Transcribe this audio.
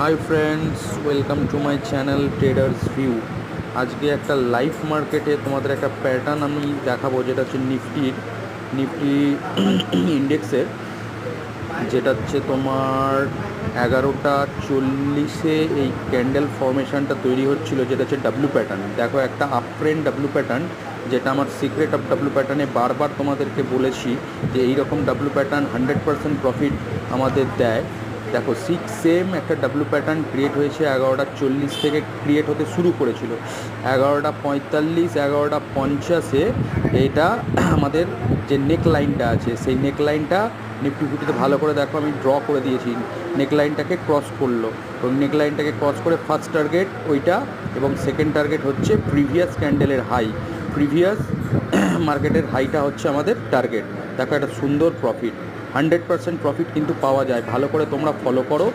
Hi friends, welcome to my channel traders view. আজকে একটা live মার্কেটে তোমাদের একটা প্যাটার্ন আমি দেখাবো, যেটা হচ্ছে নিফটি ইন্ডেক্সের, যেটা হচ্ছে তোমার 11:40 এই ক্যান্ডেল ফর্মেশনটা তৈরি হচ্ছিল, যেটা হচ্ছে ডাব্লু প্যাটার্ন। দেখো, একটা আপ ট্রেন্ড ডাব্লু প্যাটার্ন, যেটা আমার সিক্রেট অফ ডাব্লু প্যাটার্নে বারবার তোমাদেরকে বলেছি যে এইরকম ডাব্লু প্যাটার্ন 100% প্রফিট আমাদের দেয়। দেখো, সেম একটা ডাব্লু প্যাটার্ন ক্রিয়েট হয়েছে 11:40 থেকে, ক্রিয়েট হতে শুরু করেছিল 11:45, 11:50। এটা আমাদের যে নেক লাইনটা আছে, সেই নেক লাইনটা নিফটি ফিফটিতে ভালো করে দেখো, আমি ড্র করে দিয়েছি। নেক লাইনটাকে ক্রস করলো, এবং নেক লাইনটাকে ক্রস করে ফার্স্ট টার্গেট ওইটা, এবং সেকেন্ড টার্গেট হচ্ছে প্রিভিয়াস ক্যান্ডেলের হাই। প্রিভিয়াস মার্কেটের হাইটা হচ্ছে আমাদের টার্গেট। দেখো, একটা সুন্দর প্রফিট, 100% প্রফিট কিন্তু পাওয়া যায়। ভালো করে তোমরা ফলো করো,